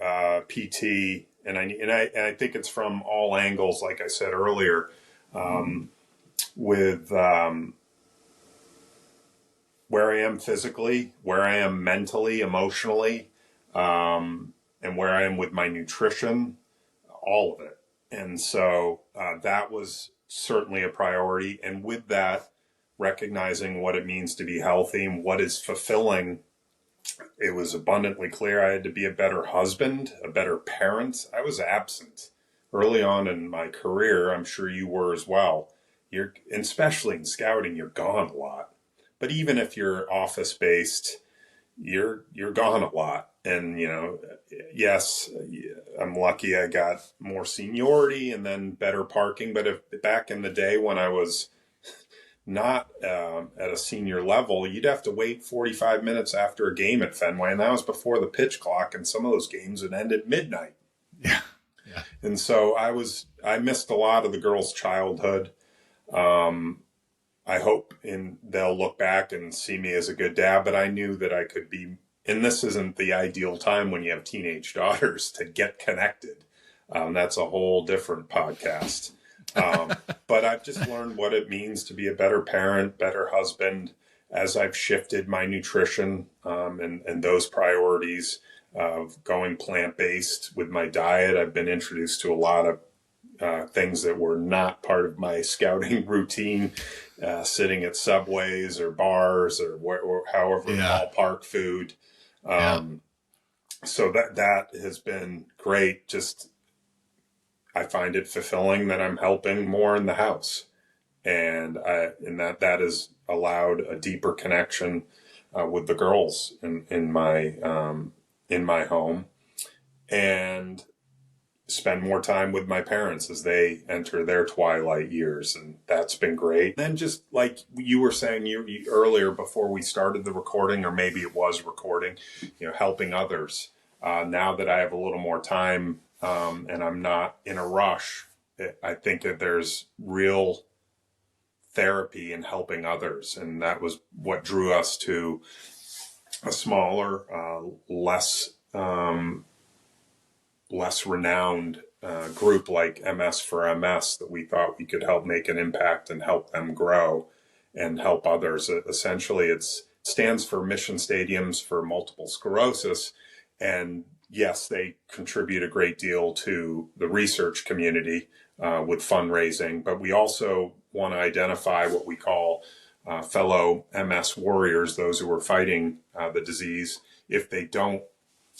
PT. And I think it's from all angles, like I said earlier, with where I am physically, where I am mentally, emotionally, and where I am with my nutrition, all of it. And so that was certainly a priority. And with that, recognizing what it means to be healthy and what is fulfilling, it was abundantly clear I had to be a better husband, a better parent. I was absent early on in my career. I'm sure you were as well. Especially in scouting, you're gone a lot. But even if you're office based, you're gone a lot. And, yes, I'm lucky I got more seniority and then better parking. But if back in the day when I was not at a senior level, you'd have to wait 45 minutes after a game at Fenway. And that was before the pitch clock. And some of those games would end at midnight. Yeah. And so I missed a lot of the girls' childhood. I hope they'll look back and see me as a good dad, but I knew that I could be, and this isn't the ideal time when you have teenage daughters to get connected. That's a whole different podcast. But I've just learned what it means to be a better parent, better husband, as I've shifted my nutrition and those priorities of going plant-based with my diet. I've been introduced to a lot of things that were not part of my scouting routine, sitting at Subways or bars or however, ballpark food. So that has been great. Just, I find it fulfilling that I'm helping more in the house, and that has allowed a deeper connection with the girls in my home, and spend more time with my parents as they enter their twilight years, and that's been great. Then just like you were saying you earlier before we started the recording, or maybe it was recording, helping others. Now that I have a little more time and I'm not in a rush, I think that there's real therapy in helping others, and that was what drew us to a smaller, less renowned group like MS for MS, that we thought we could help make an impact and help them grow and help others. Essentially, it stands for Mission Stadiums for Multiple Sclerosis. And yes, they contribute a great deal to the research community with fundraising, but we also want to identify what we call fellow MS warriors, those who are fighting the disease, if they don't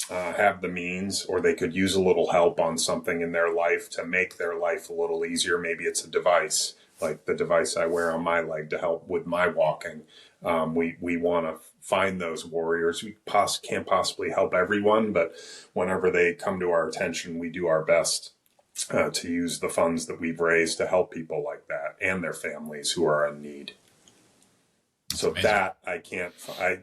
have the means, or they could use a little help on something in their life to make their life a little easier. Maybe it's a device like the device I wear on my leg to help with my walking. We want to find those warriors. We can't possibly help everyone, but whenever they come to our attention, we do our best to use the funds that we've raised to help people like that and their families who are in need. So that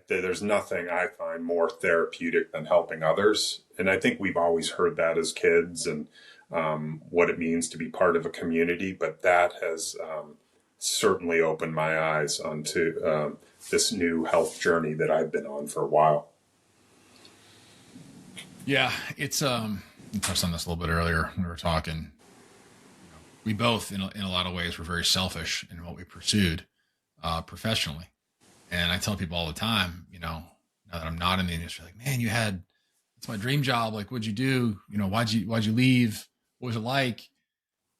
there's nothing I find more therapeutic than helping others. And I think we've always heard that as kids, and what it means to be part of a community. But that has certainly opened my eyes onto this new health journey that I've been on for a while. Yeah, it's we touched on this a little bit earlier when we were talking. We both, in a lot of ways, were very selfish in what we pursued professionally. And I tell people all the time, now that I'm not in the industry, like, man, it's my dream job. Like, what'd you do? Why'd you leave? What was it like?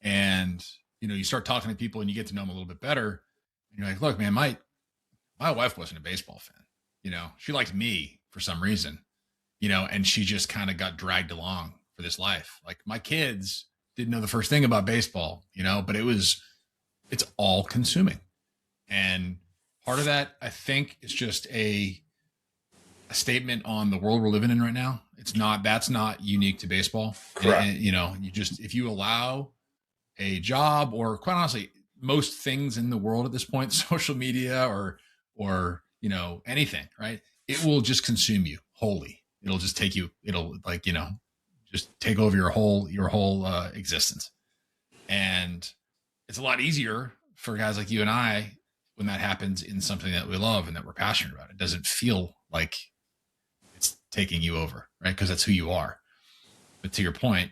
And, you start talking to people and you get to know them a little bit better. And you're like, look, man, my wife wasn't a baseball fan. She liked me for some reason, and she just kind of got dragged along for this life. Like, my kids didn't know the first thing about baseball, but it's all consuming. And part of that, I think, is just a statement on the world we're living in right now. That's not unique to baseball. Correct. And, if you allow a job, or quite honestly, most things in the world at this point, social media or anything, right? It will just consume you wholly. It'll just take you, just take over your whole existence. And it's a lot easier for guys like you and I when that happens in something that we love and that we're passionate about. It doesn't feel like it's taking you over, right? Because that's who you are. But to your point,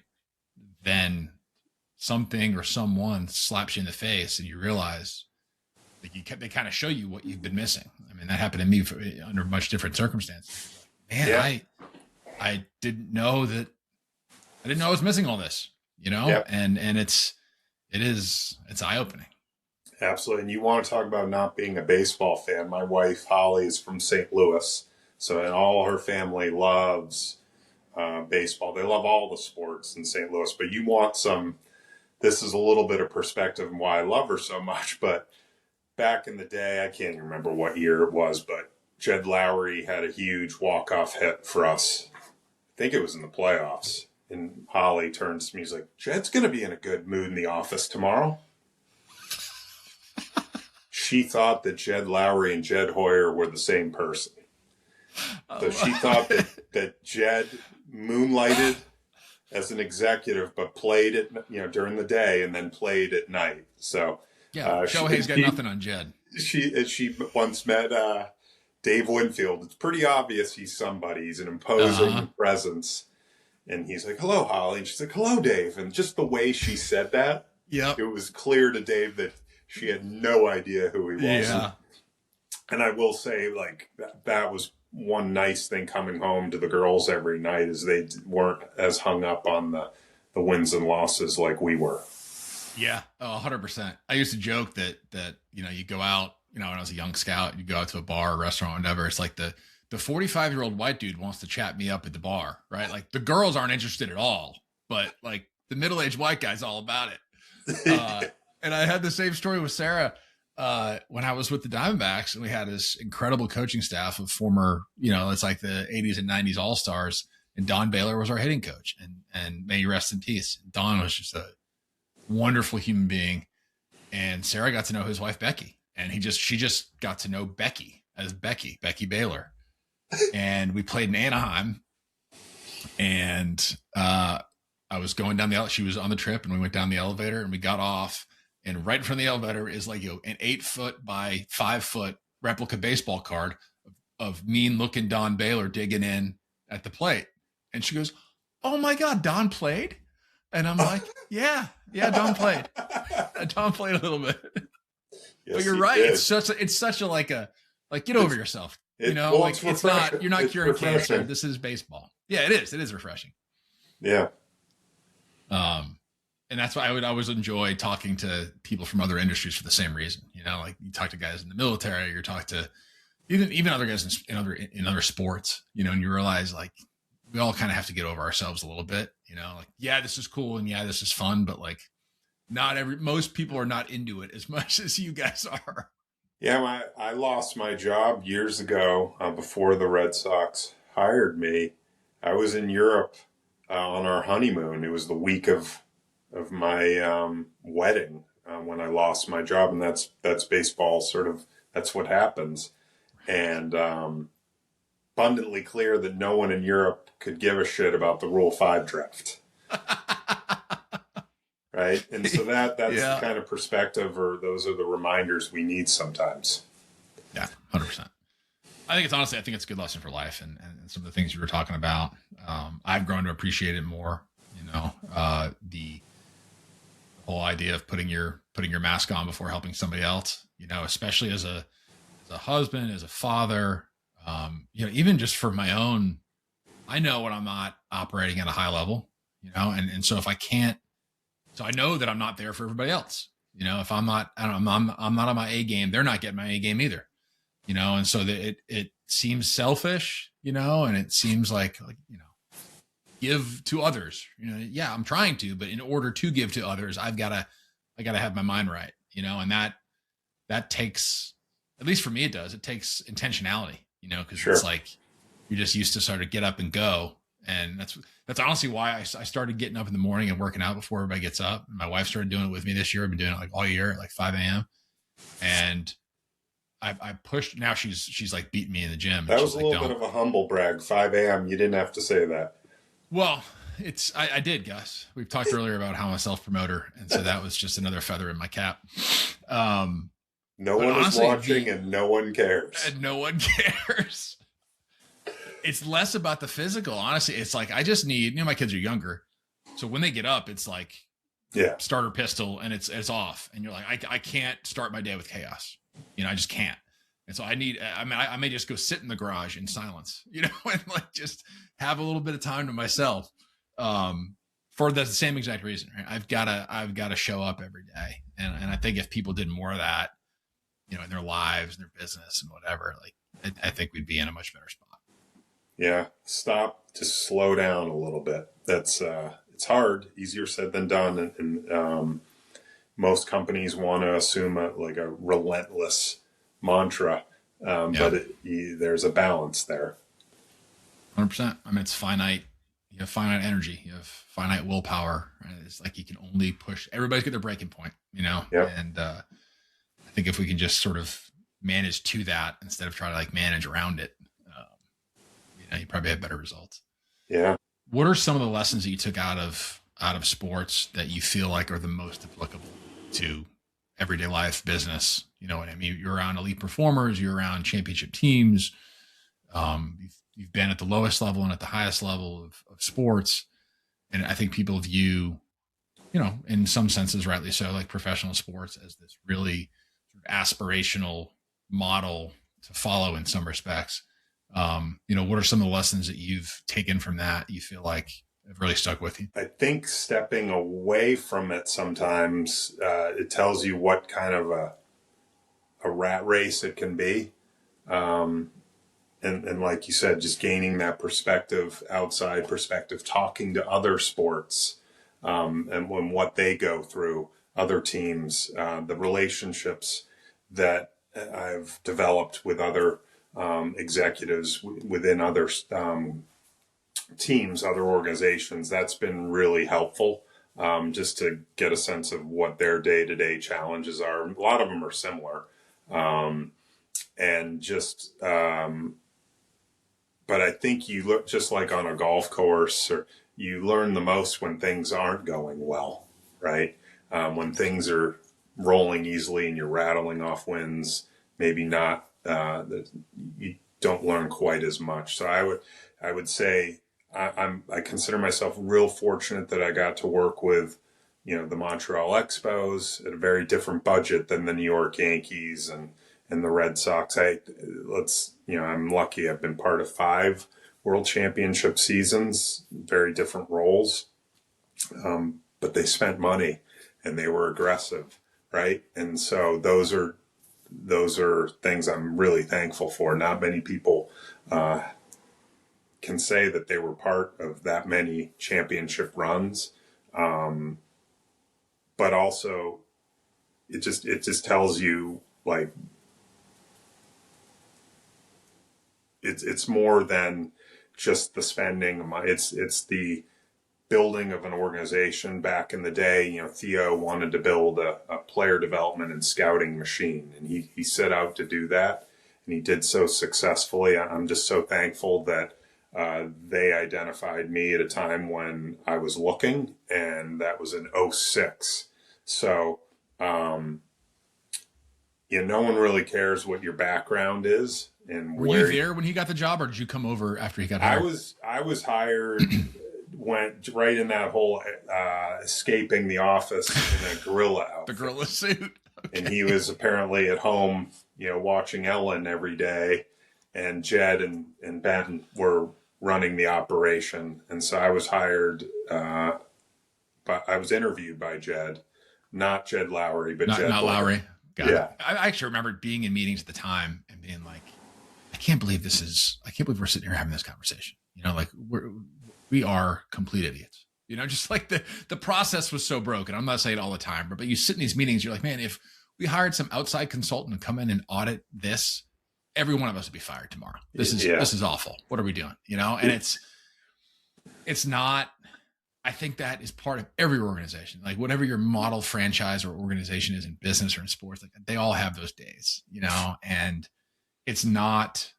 then something or someone slaps you in the face and you realize they kind of show you what you've been missing. I mean, that happened to me under much different circumstances. Man, yeah. I didn't know I was missing all this, Yeah. and it's eye-opening. Absolutely. And you want to talk about not being a baseball fan. My wife, Holly, is from St. Louis. And all her family loves baseball. They love all the sports in St. Louis. But you want this is a little bit of perspective on why I love her so much. But back in the day, I can't remember what year it was, but Jed Lowry had a huge walk-off hit for us. I think it was in the playoffs. And Holly turns to me, he's like, Jed's going to be in a good mood in the office tomorrow. She thought that Jed Lowry and Jed Hoyer were the same person. So she thought that Jed moonlighted as an executive, but played it, during the day and then played at night. So yeah, Shohei's got nothing on Jed. She once met Dave Winfield. It's pretty obvious he's somebody. He's an imposing presence. And he's like, hello, Holly. And she's like, hello, Dave. And just the way she said that, it was clear to Dave that she had no idea who he was. Yeah. And I will say, like, that was one nice thing coming home to the girls every night, is they weren't as hung up on the wins and losses like we were. Yeah, 100%. I used to joke that you go out, when I was a young scout, you go out to a bar, or restaurant, whatever. It's like the 45-year-old white dude wants to chat me up at the bar, right? Like, the girls aren't interested at all, but like the middle-aged white guy's all about it. And I had the same story with Sarah when I was with the Diamondbacks, and we had this incredible coaching staff of former, it's like the 80s and 90s All-Stars, and Don Baylor was our hitting coach, and may he rest in peace. Don was just a wonderful human being, and Sarah got to know his wife Becky, and she just got to know Becky as Becky Baylor, and we played in Anaheim, and I was going down she was on the trip, and we went down the elevator, and we got off. And right in front of the elevator is like an 8-foot by 5-foot replica baseball card of mean looking Don Baylor digging in at the plate. And she goes, oh my God, Don played? And I'm like, yeah, Don played. Don played a little bit. Yes, but you're right. Did. It's such a get over yourself. It's not, you're not curing cancer. This is baseball. Yeah, it is. It is refreshing. Yeah. And And that's why I would always enjoy talking to people from other industries for the same reason. You know, like you talk to guys in the military, you talk to even other guys in other sports, you know, and you realize like we all kind of have to get over ourselves a little bit, you know, like, yeah, this is cool. And yeah, this is fun, but like most people are not into it as much as you guys are. Yeah, I lost my job years ago before the Red Sox hired me. I was in Europe on our honeymoon. It was the week of my wedding when I lost my job, and that's baseball. Sort of, that's what happens. And abundantly clear that no one in Europe could give a shit about the Rule 5 draft. Right? And so that's the kind of perspective, or those are the reminders we need sometimes. Yeah, 100%. I think it's a good lesson for life, and some of the things you were talking about. I've grown to appreciate it more. You know, the whole idea of putting your mask on before helping somebody else. You know, especially as a husband, as a father. You know, even just for my own, I know when I'm not operating at a high level. You know, and so if I can't. So I know that I'm not there for everybody else. You know, if I'm not, I'm not on my A game, they're not getting my A game either. You know, and so that it seems selfish, you know, and it seems like, you know, give to others. You know, yeah, I'm trying to, but in order to give to others, I gotta have my mind right. You know, and that takes, at least for me, it takes intentionality. You know, because It's like you're just used to sort of get up and go. And that's honestly why I started getting up in the morning and working out before everybody gets up. My wife started doing it with me this year. I've been doing it like all year at like 5 a.m. And I pushed. Now she's like beating me in the gym. That was a little bit of a humble brag. 5 a.m. You didn't have to say that. Well, I did, Gus. We've talked earlier about how I'm a self-promoter. And so that was just another feather in my cap. No one is watching and no one cares. And no one cares. It's less about the physical. Honestly, it's like, I just need, you know, my kids are younger. So when they get up, it's like starter pistol and it's off. And you're like, I can't start my day with chaos. You know, I just can't. And so I may just go sit in the garage in silence, you know, and like just have a little bit of time to myself for the same exact reason. Right? I've got to show up every day. And I think if people did more of that, you know, in their lives, and their business and whatever, like I think we'd be in a much better spot. Yeah. Stop, just slow down a little bit. That's, it's hard, easier said than done. And most companies want to assume a relentless mantra. But there's a balance there. 100%. I mean, it's finite. You have finite energy. You have finite willpower. Right? It's like you can only push. Everybody's got their breaking point, you know? Yep. And I think if we can just sort of manage to that instead of trying to like manage around it, you know, you probably have better results. Yeah. What are some of the lessons that you took out of sports that you feel like are the most applicable to everyday life, business? You know what I mean? You're around elite performers, you're around championship teams. You've been at the lowest level and at the highest level of sports. And I think people view, you know, in some senses, rightly so, like professional sports as this really sort of aspirational model to follow in some respects. You know, what are some of the lessons that you've taken from that you feel like have really stuck with you? I think stepping away from it sometimes, it tells you what kind of a rat race it can be. And like you said, just gaining that perspective, outside perspective, talking to other sports, and what they go through, other teams, the relationships that I've developed with other executives within other teams, other organizations. That's been really helpful, just to get a sense of what their day-to-day challenges are. A lot of them are similar, and just but I think you look just like on a golf course, or you learn the most when things aren't going well, right? When things are rolling easily and you're rattling off wins, maybe not, you don't learn quite as much. So I would say I consider myself real fortunate that I got to work with, you know, the Montreal Expos at a very different budget than the New York Yankees and the Red Sox. I'm lucky. I've been part of 5 World Championship seasons, very different roles. But but they spent money and they were aggressive, right? And so those are things I'm really thankful for. Not many people can say that they were part of that many championship runs, but also it just tells you, like, it's more than just the spending. It's the building of an organization. Back in the day, you know, Theo wanted to build a player development and scouting machine, and he set out to do that, and he did so successfully. I'm just so thankful that they identified me at a time when I was looking, and that was in 2006. So, you know, no one really cares what your background is. And were you there when he got the job, or did you come over after he got hired? I was hired, went right in that whole escaping the office in a gorilla outfit. The gorilla suit. Okay. And he was apparently at home, you know, watching Ellen every day, and Jed and Ben were running the operation. And so I was hired, but I was interviewed by Jed, not Jed Lowry, but Jed Lowry. Got yeah. it. I actually remember being in meetings at the time and being like, I can't believe we're sitting here having this conversation. You know, like we are complete idiots. You know, just like the process was so broken. I'm not saying it all the time, but you sit in these meetings, you're like, man, if we hired some outside consultant to come in and audit this, every one of us would be fired tomorrow. This is awful. What are we doing? You know, and it's not. I think that is part of every organization. Like whatever your model franchise or organization is in business or in sports, like they all have those days, you know, and it's not,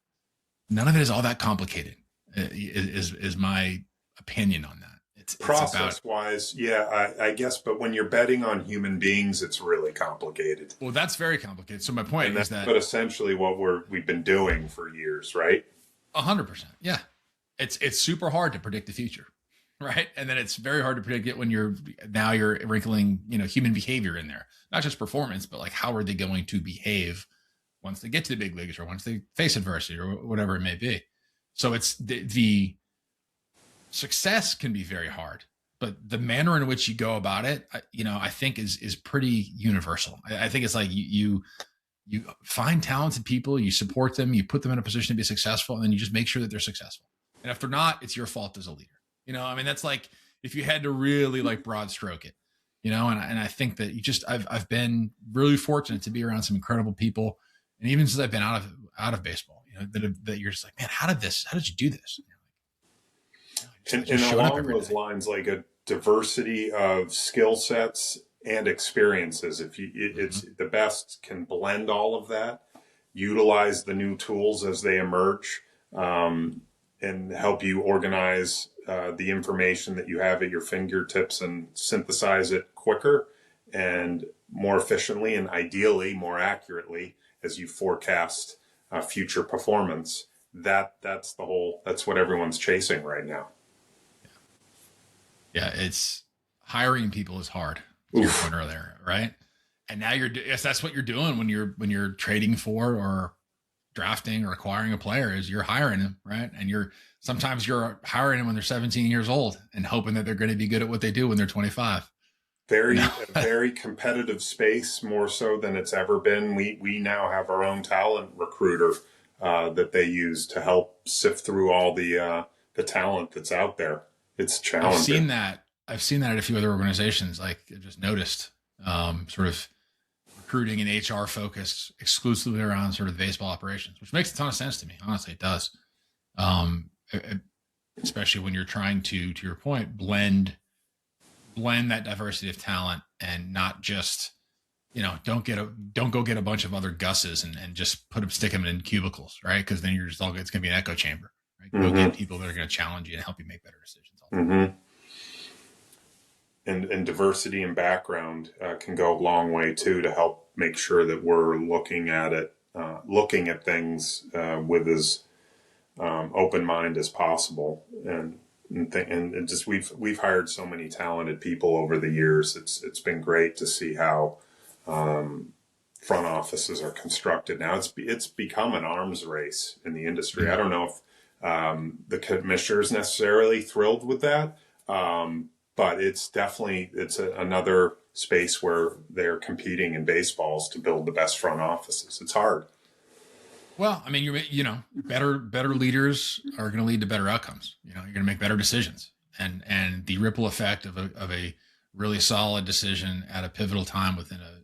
none of it is all that complicated is my opinion on that. It's process wise. Yeah, I guess, but when you're betting on human beings, it's really complicated. Well, that's very complicated. So my point is that, but essentially what we've been doing for years, right? 100%. Yeah. It's super hard to predict the future. Right. And then it's very hard to predict it when you're wrinkling, you know, human behavior in there, not just performance, but like, how are they going to behave once they get to the big leagues or once they face adversity or whatever it may be. So it's the success can be very hard, but the manner in which you go about it, you know, I think is pretty universal. I think it's like you find talented people, you support them, you put them in a position to be successful, and then you just make sure that they're successful. And if they're not, it's your fault as a leader. You know, I mean, that's like if you had to really like broad stroke it, you know, and I think that I've been really fortunate to be around some incredible people. And even since I've been out of baseball, you know, that you're just like, man, how did you do this? And along those lines, like a diversity of skill sets and experiences. It's the best can blend all of that, utilize the new tools as they emerge, and help you organize the information that you have at your fingertips and synthesize it quicker and more efficiently and ideally more accurately as you forecast future performance. That's what everyone's chasing right now. Yeah, it's hiring people is hard. To your point earlier, right? And now that's what you're doing when you're trading for or drafting or acquiring a player is you're hiring them, right? And sometimes you're hiring them when they're 17 years old and hoping that they're going to be good at what they do when they're 25. Very competitive space, more so than it's ever been. We now have our own talent recruiter that they use to help sift through all the talent that's out there. It's challenging. I've seen that at a few other organizations. Like I just noticed, sort of recruiting and HR focused exclusively around sort of baseball operations, which makes a ton of sense to me. Honestly, it does. Especially when you're trying to your point, blend that diversity of talent and not just, you know, don't go get a bunch of other Gus's and just stick them in cubicles, right? Because then it's going to be an echo chamber, right? Go get people that are going to challenge you and help you make better decisions. And diversity and background can go a long way too to help make sure that we're looking at things with as open mind as possible. And just we've hired so many talented people over the years. It's been great to see how front offices are constructed now. It's become an arms race in the industry. I don't know if the commissioner is necessarily thrilled with that. But it's definitely, another space where they're competing in baseballs to build the best front offices. It's hard. Well, I mean, better leaders are going to lead to better outcomes. You're going to make better decisions, and the ripple effect of a really solid decision at a pivotal time within a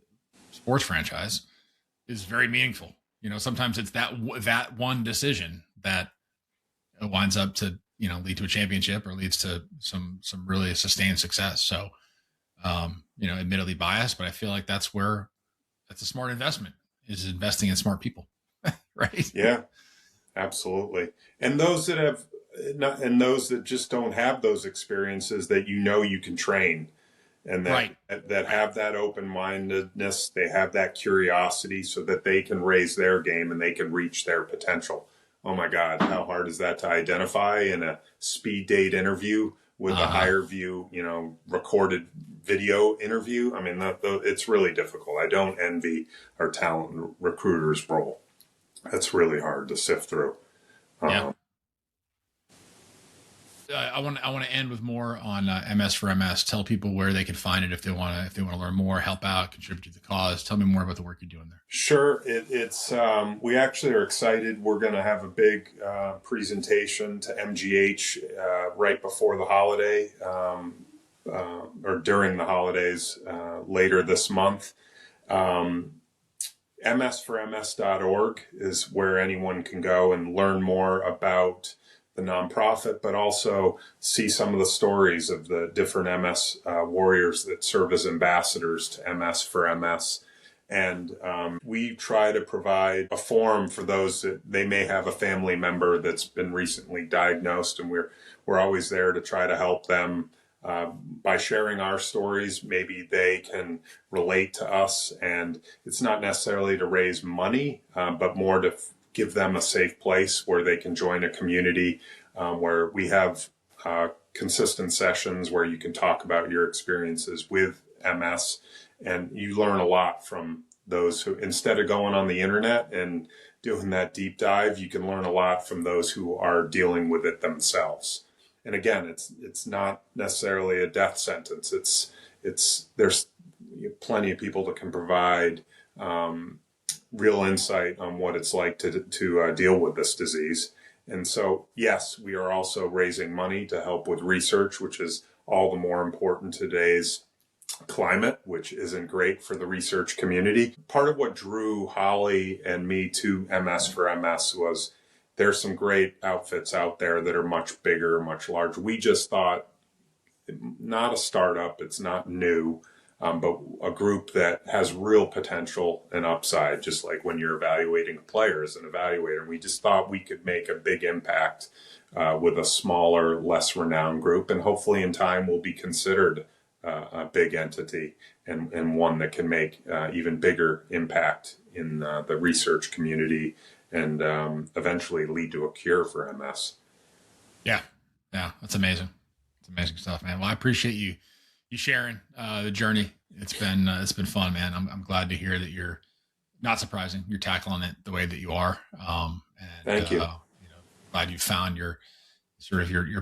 sports franchise is very meaningful. Sometimes it's that one decision that winds up to lead to a championship or leads to some really sustained success. So, admittedly biased, but I feel like that's a smart investment, is investing in smart people. Right. Yeah, absolutely. And those that just don't have those experiences that you can train, and that have that open-mindedness, they have that curiosity so that they can raise their game and they can reach their potential. Oh my God, how hard is that to identify in a speed date interview with a higher view, recorded video interview? I mean, it's really difficult. I don't envy our talent recruiters' role. That's really hard to sift through. Yeah. I want to end with more on MS for MS. Tell people where they can find it if they want to learn more, help out, contribute to the cause. Tell me more about the work you're doing there. Sure. We actually are excited. We're going to have a big presentation to MGH right before the holiday or during the holidays later this month. MSforMS.org is where anyone can go and learn more about the nonprofit, but also see some of the stories of the different MS warriors that serve as ambassadors to MS for MS. And we try to provide a forum for those that they may have a family member that's been recently diagnosed, and we're always there to try to help them. By sharing our stories, maybe they can relate to us, and it's not necessarily to raise money, but more to give them a safe place where they can join a community where we have consistent sessions where you can talk about your experiences with MS, and you learn a lot from those who, instead of going on the internet and doing that deep dive, you can learn a lot from those who are dealing with it themselves. And again, it's not necessarily a death sentence. There's plenty of people that can provide real insight on what it's like to deal with this disease. And so, yes, we are also raising money to help with research, which is all the more important today's climate, which isn't great for the research community. Part of what drew Holly and me to MS for MS was there's some great outfits out there that are much bigger, much larger. We just thought, not a startup, it's not new, but a group that has real potential and upside, just like when you're evaluating a player as an evaluator. We just thought we could make a big impact with a smaller, less renowned group, and hopefully in time we'll be considered a big entity and one that can make even bigger impact in the research community and eventually lead to a cure for MS. Yeah, that's amazing. It's amazing stuff, man. Well, I appreciate you sharing the journey. It's been fun, man. I'm glad to hear that you're, not surprising, you're tackling it the way that you are. And thank you. Glad you found your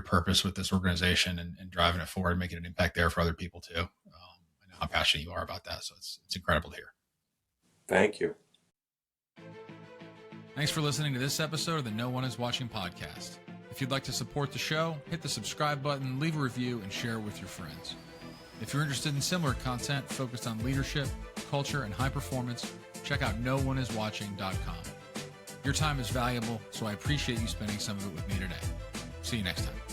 purpose with this organization and driving it forward, making an impact there for other people too. I know how passionate you are about that, so it's incredible to hear. Thank you. Thanks for listening to this episode of the No One Is Watching podcast. If you'd like to support the show, hit the subscribe button, leave a review, and share it with your friends. If you're interested in similar content focused on leadership, culture, and high performance, check out nooneiswatching.com. Your time is valuable, so I appreciate you spending some of it with me today. See you next time.